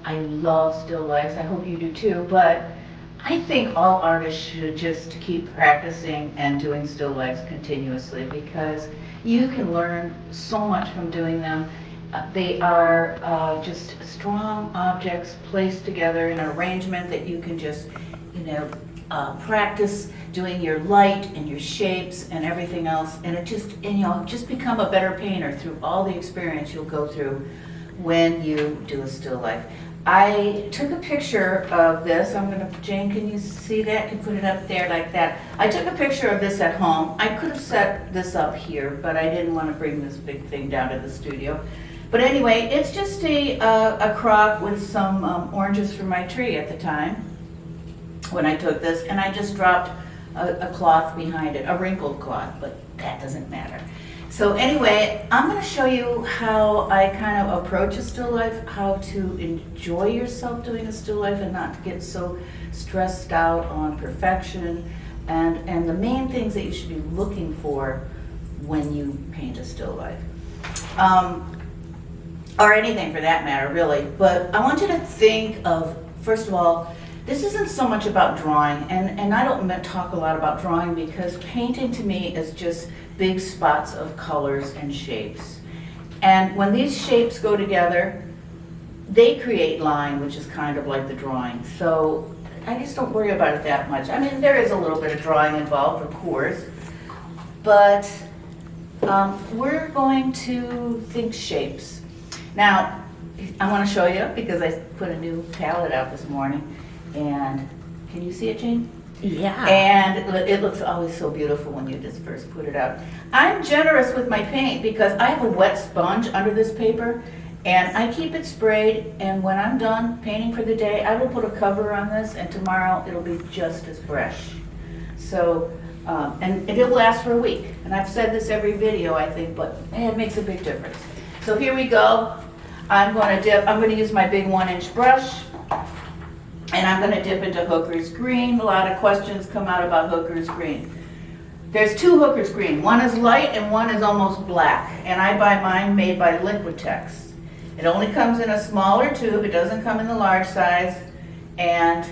I love still lifes, I hope you do too, but I think all artists should just keep practicing and doing still lifes continuously because you can learn so much from doing them. They are just strong objects placed together in an arrangement that you can just, you know, practice doing your light and your shapes and everything else, and just become a better painter through all the experience you'll go through when you do a still life. I took a picture of this. Jane, can you see that? Can put it up there like that. I took a picture of this at home. I could have set this up here, but I didn't want to bring this big thing down to the studio. But anyway, it's just a crock with some oranges from my tree at the time when I took this, and I just dropped a cloth behind it, a wrinkled cloth, but that doesn't matter. So anyway, I'm going to show you how I kind of approach a still life, how to enjoy yourself doing a still life and not to get so stressed out on perfection, and the main things that you should be looking for when you paint a still life. Or anything for that matter, really. But I want you to think of, first of all, this isn't so much about drawing, and I don't talk a lot about drawing because painting to me is just big spots of colors and shapes. And when these shapes go together, they create line, which is kind of like the drawing. So I just don't worry about it that much. I mean, there is a little bit of drawing involved, of course, but we're going to think shapes. Now, I want to show you because I put a new palette out this morning, and can you see it, Jane? Yeah. And it looks always so beautiful when you just first put it out. I'm generous with my paint because I have a wet sponge under this paper, and I keep it sprayed, and when I'm done painting for the day, I will put a cover on this, and tomorrow it'll be just as fresh. So, and it will last for a week. And I've said this every video, I think, but it makes a big difference. So here we go. I'm going to use my big 1-inch brush, and I'm going to dip into Hooker's Green. A lot of questions come out about Hooker's Green. There's two Hooker's Green. One is light and one is almost black. And I buy mine made by Liquitex. It only comes in a smaller tube. It doesn't come in the large size. And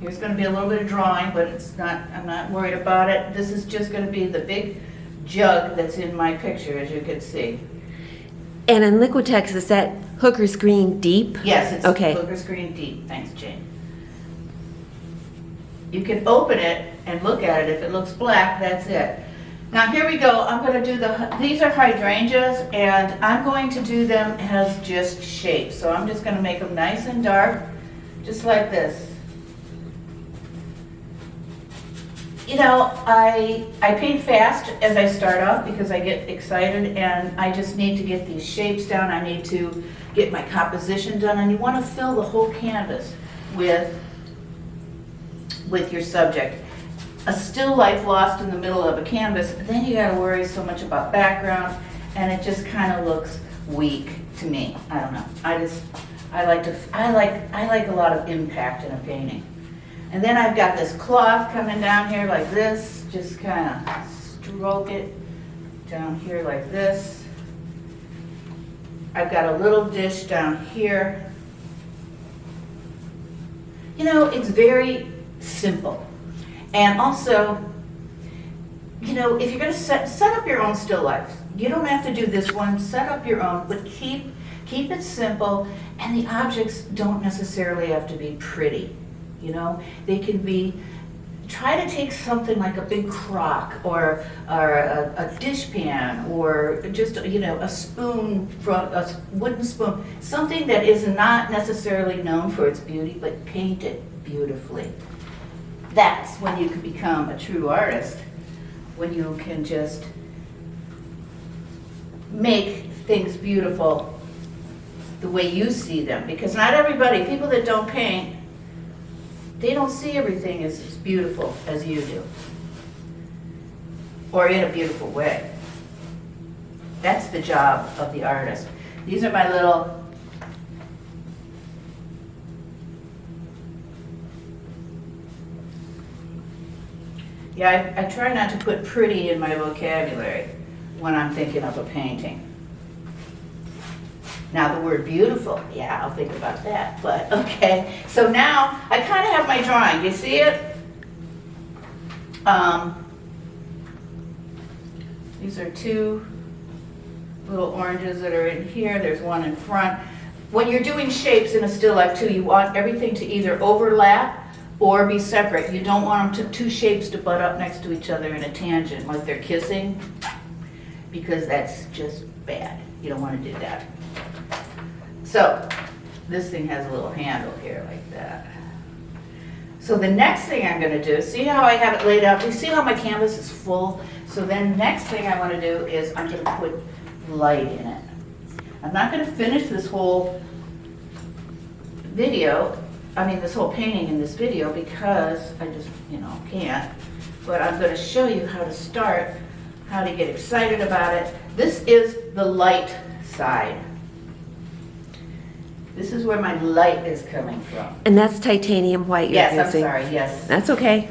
here's going to be a little bit of drawing, but I'm not worried about it. This is just going to be the big jug that's in my picture, as you can see. And in Liquitex, is that Hooker's Green Deep? Yes, it's okay. Hooker's Green Deep. Thanks, Jane. You can open it and look at it. If it looks black, that's it. Now here we go. I'm going to do these are hydrangeas, and I'm going to do them as just shapes. So I'm just going to make them nice and dark, just like this. You know, I paint fast as I start off because I get excited, and I just need to get these shapes down. I need to get my composition done, and you want to fill the whole canvas with your subject. A still life lost in the middle of a canvas, then you got to worry so much about background, and it just kind of looks weak to me. I don't know. I like a lot of impact in a painting. And then I've got this cloth coming down here like this, just kind of stroke it down here like this. I've got a little dish down here. You know, it's very simple. And also, you know, if you're going to set up your own still life, you don't have to do this one, set up your own, but keep it simple, and the objects don't necessarily have to be pretty. You know, they can be, try to take something like a big crock or a dishpan or just, you know, a spoon, a wooden spoon, something that is not necessarily known for its beauty, but paint it beautifully. That's when you can become a true artist, when you can just make things beautiful the way you see them. Because not everybody, people that don't paint, they don't see everything as beautiful as you do, or in a beautiful way. That's the job of the artist. These are my little I try not to put pretty in my vocabulary when I'm thinking of a painting. Now the word beautiful, yeah, I'll think about that, but okay. So now I kind of have my drawing. Do you see it? These are two little oranges that are in here. There's one in front. When you're doing shapes in a still life too, you want everything to either overlap or be separate. You don't want them to, two shapes to butt up next to each other in a tangent like they're kissing, because that's just bad. You don't want to do that. So this thing has a little handle here like that. So the next thing I'm going to do, see how I have it laid out? Do you see how my canvas is full? So then next thing I want to do is I'm going to put light in it. I'm not going to finish this whole video, this whole painting in this video, because I just, can't. But I'm going to show you how to start, how to get excited about it. This is the light side. This is where my light is coming from. And that's titanium white you're Yes, I'm using. sorry, yes. That's okay.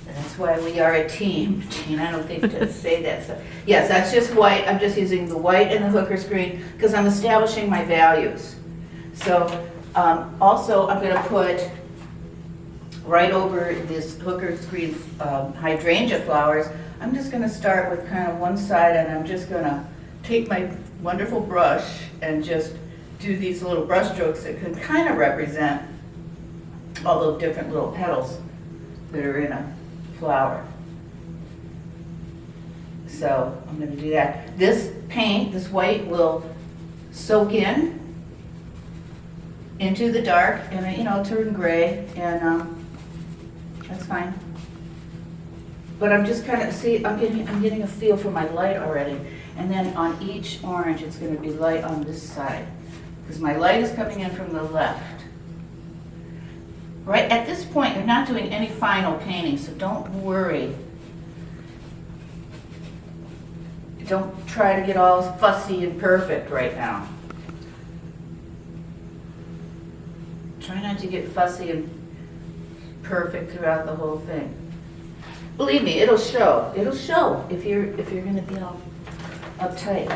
That's why we are a team. Gene, I don't think to say that stuff. Yes, that's just white. I'm just using the white and the Hooker's green because I'm establishing my values. So also I'm going to put right over this Hooker's green hydrangea flowers. I'm just going to start with kind of one side, and I'm just going to take my wonderful brush and just do these little brush strokes that can kind of represent all the different little petals that are in a flower. So I'm going to do that. This paint, this white, will soak in into the dark, and turn gray, and that's fine. But I'm just kind of, I'm getting a feel for my light already. And then on each orange, it's going to be light on this side, because my light is coming in from the left. Right at this point, you're not doing any final painting, so don't worry. Don't try to get all fussy and perfect right now. Try not to get fussy and perfect throughout the whole thing. Believe me, it'll show. It'll show if you're going to be all uptight.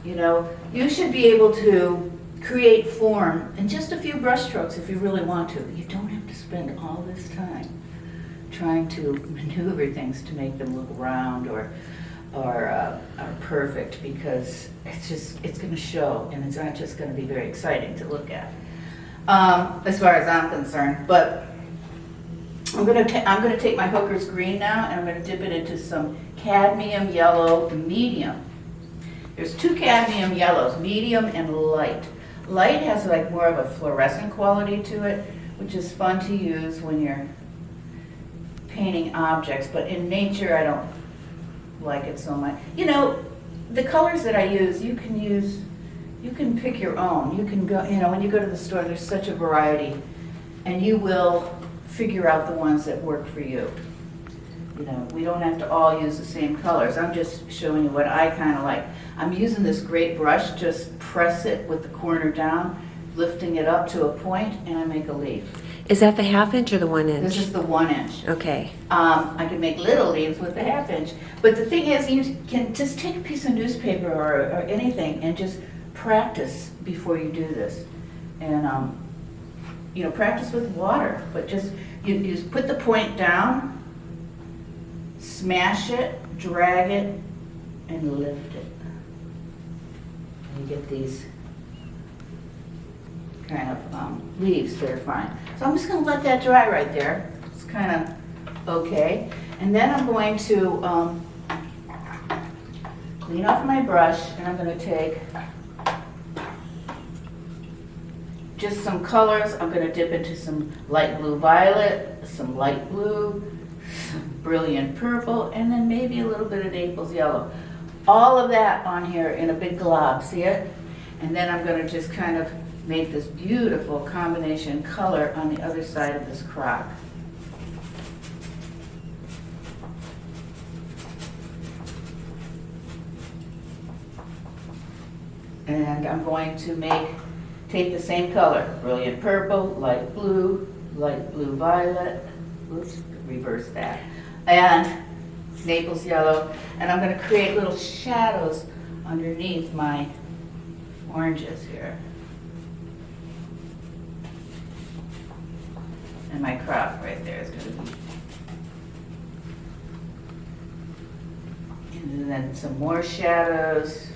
You should be able to create form in just a few brush strokes if you really want to. You don't have to spend all this time trying to maneuver things to make them look round or perfect, because it's going to show, and it's not just going to be very exciting to look at, as far as I'm concerned. But I'm going to take my Hooker's green now, and I'm going to dip it into some cadmium yellow medium. There's two cadmium yellows, medium and light. Light has like more of a fluorescent quality to it, which is fun to use when you're painting objects, but in nature I don't like it so much. The colors that I use, you can pick your own. You can go, when you go to the store, there's such a variety, and you will figure out the ones that work for you. We don't have to all use the same colors. I'm just showing you what I kind of like. I'm using this great brush, just press it with the corner down, lifting it up to a point, and I make a leaf. Is that the 1/2 inch or the 1 inch? This is the 1 inch. Okay. I can make little leaves with the 1/2 inch. But the thing is, you can just take a piece of newspaper or anything and just practice before you do this. And, practice with water. But you just put the point down, smash it, drag it, and lift it. And you get these kind of leaves that are fine. So I'm just going to let that dry right there. It's kind of okay. And then I'm going to clean off my brush, and I'm going to take just some colors. I'm going to dip into some light blue violet, some light blue, some brilliant purple, and then maybe a little bit of Naples yellow. All of that on here in a big glob, see it? And then I'm going to just kind of make this beautiful combination color on the other side of this crock. And I'm going to take the same color, brilliant purple, light blue violet, oops, reverse that, and Naples yellow, and I'm gonna create little shadows underneath my oranges here. And my crop right there is gonna be. And then some more shadows.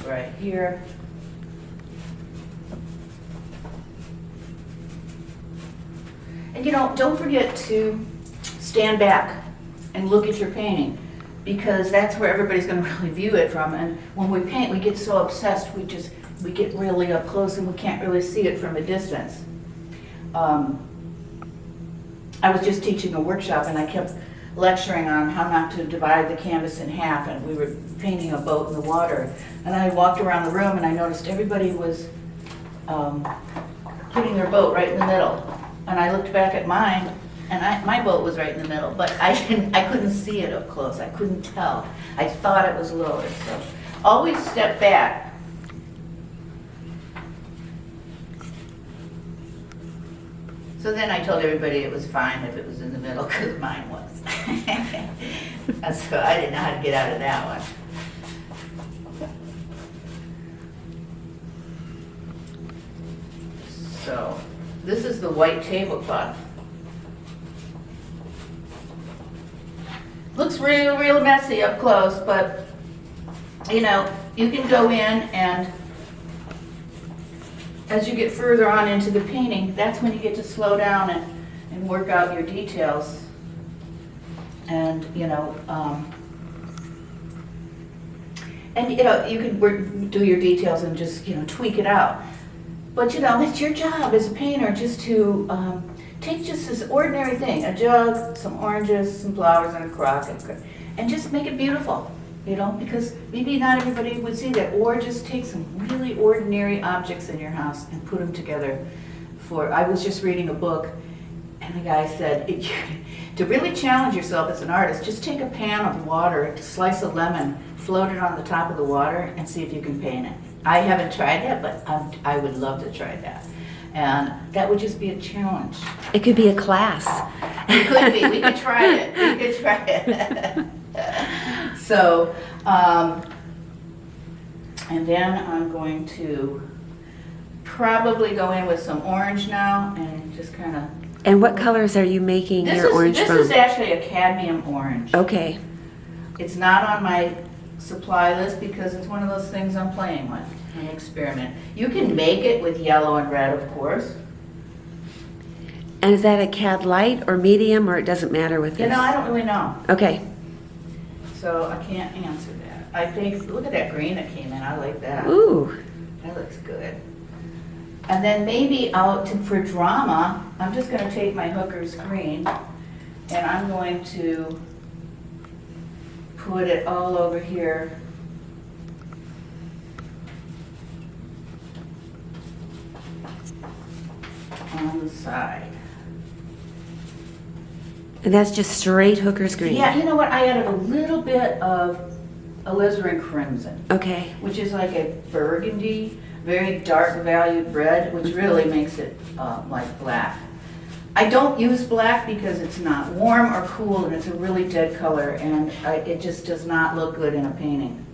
Right here. And don't forget to stand back and look at your painting, because that's where everybody's going to really view it from. And when we paint, we get so obsessed, we get really up close and we can't really see it from a distance. I was just teaching a workshop and I kept lecturing on how not to divide the canvas in half, and we were painting a boat in the water. And I walked around the room and I noticed everybody was putting their boat right in the middle. And I looked back at mine, and my boat was right in the middle, but I couldn't see it up close. I couldn't tell. I thought it was lower. So always step back. So then I told everybody it was fine if it was in the middle, because mine was. So I didn't know how to get out of that one. So this is the white tablecloth. Looks real messy up close, but you can go in, and as you get further on into the painting, that's when you get to slow down and work out your details. And you can do your details and just tweak it out. But it's your job as a painter just to take just this ordinary thing, a jug, some oranges, some flowers, and a crock, and just make it beautiful. Because maybe not everybody would see that, or just take some really ordinary objects in your house and put them together. I was just reading a book, and the guy said, to really challenge yourself as an artist, just take a pan of water, a slice of lemon, float it on the top of the water, and see if you can paint it. I haven't tried that, but I would love to try that. And that would just be a challenge. It could be a class. It could be. We could try it. We could try it. So, and then I'm going to probably go in with some orange now and just kind of. And what colors are you making your orange from? This is actually a cadmium orange. Okay. It's not on my supply list because it's one of those things I'm playing with, an experiment. You can make it with yellow and red, of course. And is that a CAD light or medium, or it doesn't matter with this? I don't really know. Okay. So I can't answer that. I think, look at that green that came in. I like that. Ooh. That looks good. And then maybe for drama, I'm just going to take my Hooker's green and I'm going to put it all over here. On the side. And that's just straight Hooker's green? Yeah, you know what? I added a little bit of alizarin crimson. Okay. Which is like a burgundy, very dark valued red, which really makes it like black. I don't use black because it's not warm or cool, and it's a really dead color, and it just does not look good in a painting.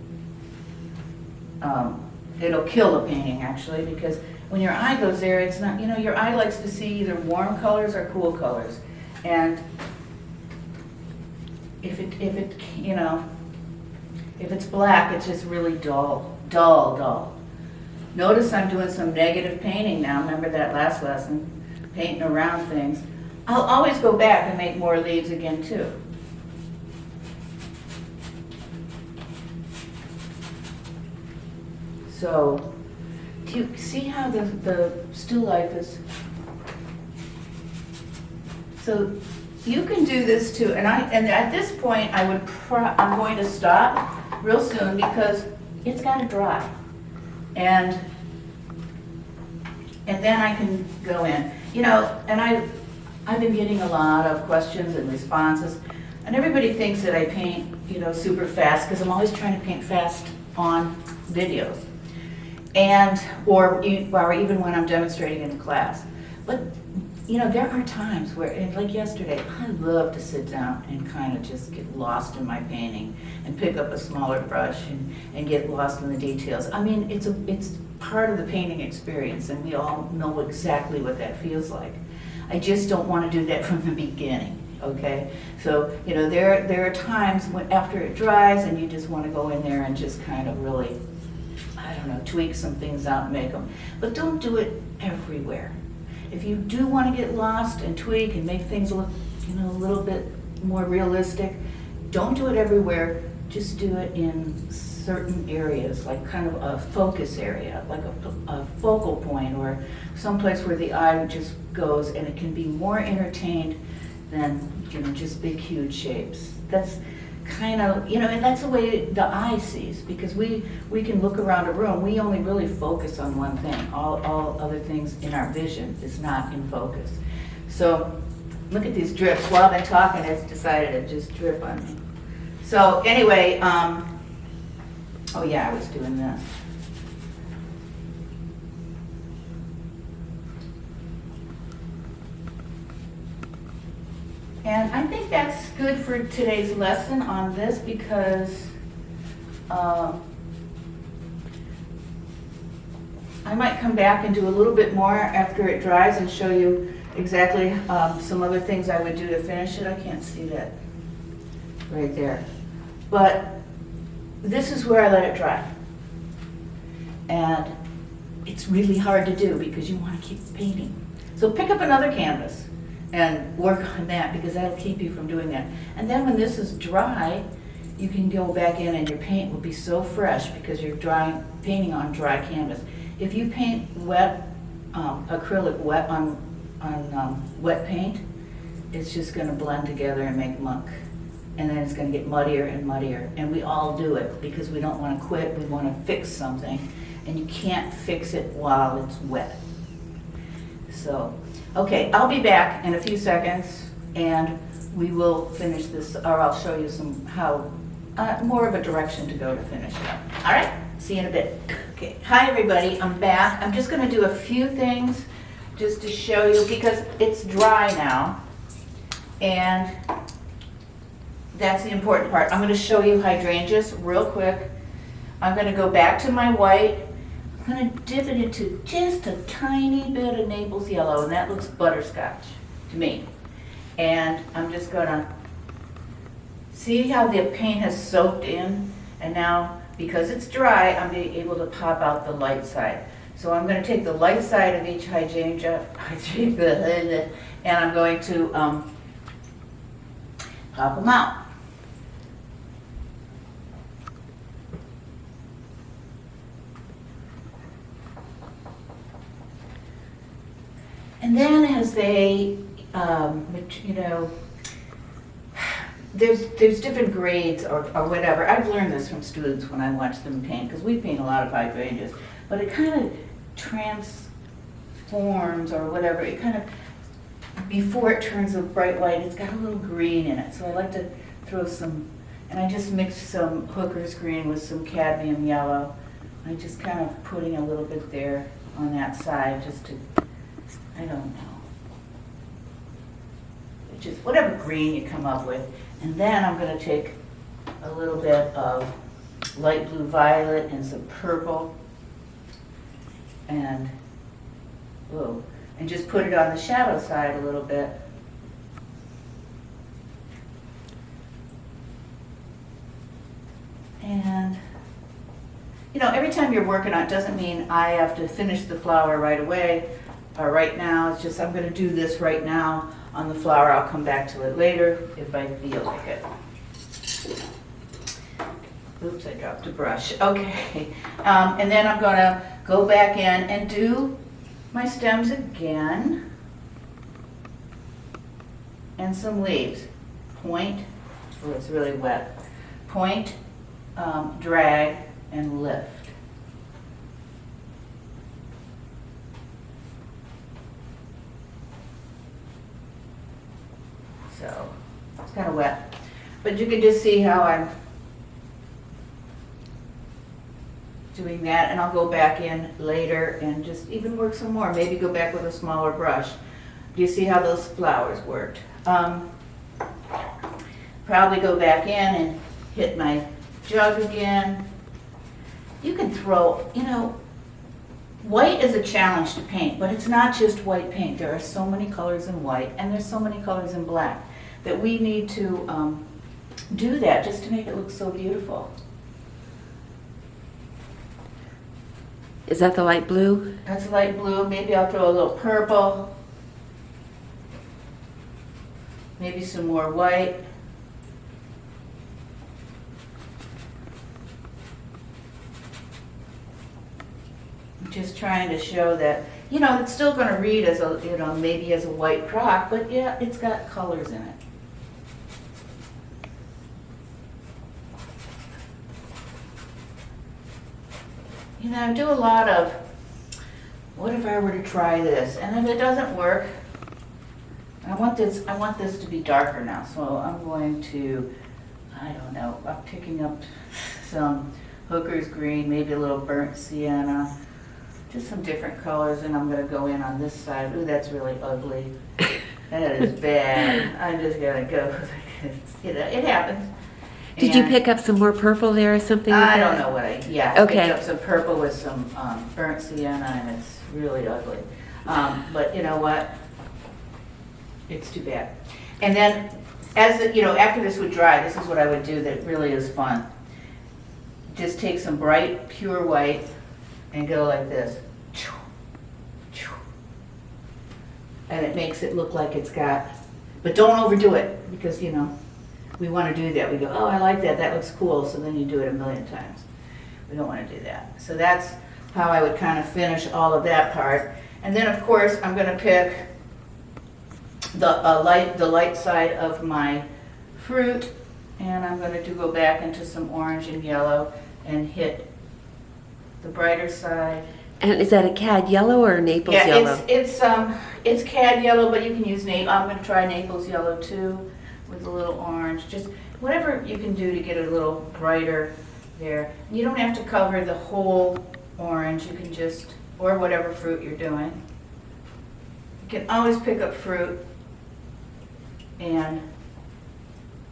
It'll kill a painting, actually, because when your eye goes there, it's not, your eye likes to see either warm colors or cool colors. And if it's black, it's just really dull. Notice I'm doing some negative painting now. Remember that last lesson? Painting around things. I'll always go back and make more leaves again too. So, do you see how the still life is? So you can do this too, and at this point I'm going to stop real soon because it's got to dry, and then I can go in. And I've been getting a lot of questions and responses, and everybody thinks that I paint super fast because I'm always trying to paint fast on videos, or even when I'm demonstrating in class. But, you know, there are times where, and like yesterday, I love to sit down and kind of just get lost in my painting and pick up a smaller brush and get lost in the details. I mean, it's part of the painting experience, and we all know exactly what that feels like. I just don't want to do that from the beginning, okay? So, you know, there are times when after it dries and you just want to go in there and just kind of really, I don't know, tweak some things out and make them. But don't do it everywhere. If you do want to get lost and tweak and make things look, you know, a little bit more realistic, don't do it everywhere. Just do it in certain areas, like kind of a focus area, like a focal point, or someplace where the eye just goes, and it can be more entertained than, you know, just big, huge shapes. That's kind of, you know, and that's the way the eye sees, because we can look around a room, we only really focus on one thing. All other things in our vision is not in focus. So look at these drips. While I've been talking, it's decided to just drip on me. So anyway, oh yeah, I was doing this. And I think that's good for today's lesson on this, because I might come back and do a little bit more after it dries and show you exactly some other things I would do to finish it. I can't see that right there. But this is where I let it dry. And it's really hard to do because you want to keep painting. So pick up another canvas and work on that, because that'll keep you from doing that. And then when this is dry, you can go back in and your paint will be so fresh because you're painting on dry canvas. If you paint wet, acrylic wet on wet paint, it's just going to blend together and make muck. And then it's going to get muddier and muddier. And we all do it because we don't want to quit, we want to fix something. And you can't fix it while it's wet. So, okay, I'll be back in a few seconds and we will finish this, or I'll show you more of a direction to go to finish it up. All right, see you in a bit. Okay, hi everybody, I'm back. I'm just going to do a few things just to show you, because it's dry now. And that's the important part. I'm going to show you hydrangeas real quick. I'm going to go back to my white. I'm going to dip it into just a tiny bit of Naples yellow, and that looks butterscotch to me. And I'm just going to see how the paint has soaked in, and now because it's dry, I'm being able to pop out the light side. So I'm going to take the light side of each hydrangea, and I'm going to pop them out. And then as they, you know, there's different grades or whatever. I've learned this from students when I watch them paint, because we paint a lot of hydrangeas. But it kind of transforms or whatever. It kind of, before it turns a bright white, it's got a little green in it. So I like to throw some, and I just mixed some Hooker's green with some cadmium yellow. I'm just kind of putting a little bit there on that side just to, I don't know, just whatever green you come up with. And then I'm going to take a little bit of light blue violet and some purple and just put it on the shadow side a little bit. And you know, every time you're working on it doesn't mean I have to finish the flower right away or right now. It's just I'm going to do this right now on the flower. I'll come back to it later if I feel like it. Oops, I dropped a brush. Okay. And then I'm going to go back in and do my stems again. And some leaves. Point. Oh, it's really wet. Point, drag, and lift. So it's kind of wet, but you can just see how I'm doing that, and I'll go back in later and just even work some more, maybe go back with a smaller brush. Do you see how those flowers worked? Probably go back in and hit my jug again. You can throw, white is a challenge to paint, but it's not just white paint. There are so many colors in white, and there's so many colors in black, that we need to do that just to make it look so beautiful. Is that the light blue? That's light blue. Maybe I'll throw a little purple. Maybe some more white. I'm just trying to show that, it's still going to read as a, maybe as a white crock, but yeah, it's got colors in it. I do a lot of, what if I were to try this? And if it doesn't work, I want this to be darker now. So I'm going to, I don't know, I'm picking up some Hooker's green, maybe a little burnt sienna, just some different colors, and I'm going to go in on this side. Ooh, that's really ugly. That is bad. I'm just going to go. It happens. Did you pick up some more purple there or something like I that? don't know what I Okay. picked up some purple with some burnt sienna, and it's really ugly. But you know what? It's too bad. And then, after this would dry, this is what I would do that really is fun. Just take some bright, pure white and go like this. And it makes it look like it's got, but don't overdo it, because, we want to do that. We go, oh, I like that. That looks cool. So then you do it a million times. We don't want to do that. So that's how I would kind of finish all of that part. And then, of course, I'm going to pick the light side of my fruit, and I'm going to go back into some orange and yellow and hit the brighter side. And is that a cad yellow or a Naples yellow? It's cad yellow, but you can use I'm going to try Naples yellow too, with a little orange. Just whatever you can do to get it a little brighter there. You don't have to cover the whole orange. You can just, or whatever fruit you're doing. You can always pick up fruit and,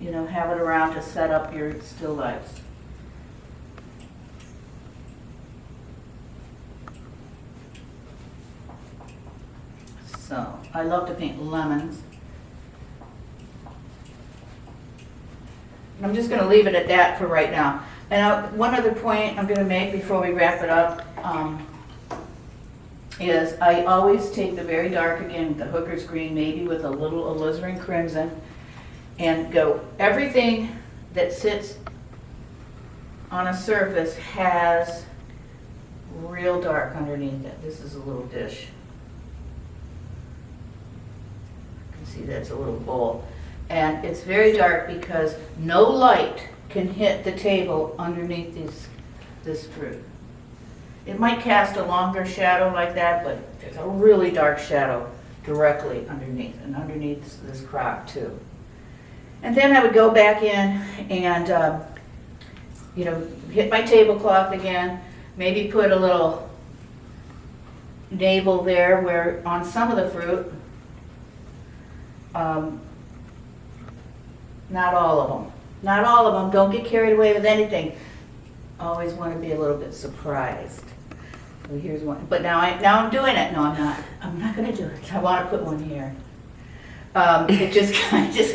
have it around to set up your still lifes. So, I love to paint lemons. I'm just going to leave it at that for right now. And one other point I'm going to make before we wrap it up is I always take the very dark, again, the Hooker's green, maybe with a little alizarin crimson, and go, everything that sits on a surface has real dark underneath it. This is a little dish. You can see that's a little bowl. And it's very dark because no light can hit the table underneath this fruit. It might cast a longer shadow like that, but there's a really dark shadow directly underneath, and underneath this crock too. And then I would go back in and, hit my tablecloth again, maybe put a little navel there where on some of the fruit, not all of them. Not all of them. Don't get carried away with anything. Always want to be a little bit surprised. So here's one. But now I'm doing it. No, I'm not. I'm not going to do it. I want to put one here. It just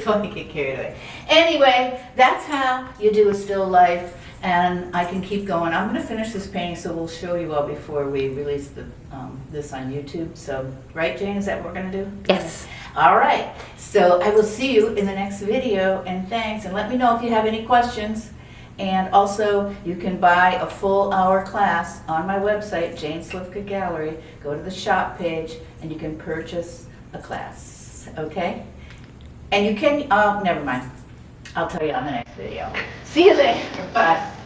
going to get carried away. Anyway, that's how you do a still life, and I can keep going. I'm going to finish this painting, so we'll show you all before we release this on YouTube. So, right, Jane? Is that what we're going to do? Yes. All right. So I will see you in the next video, and thanks. And let me know if you have any questions. And also, you can buy a full hour class on my website, Jane Slivka Gallery. Go to the shop page, and you can purchase a class. Okay? And you can, never mind. I'll tell you on the next video. See you later. Bye.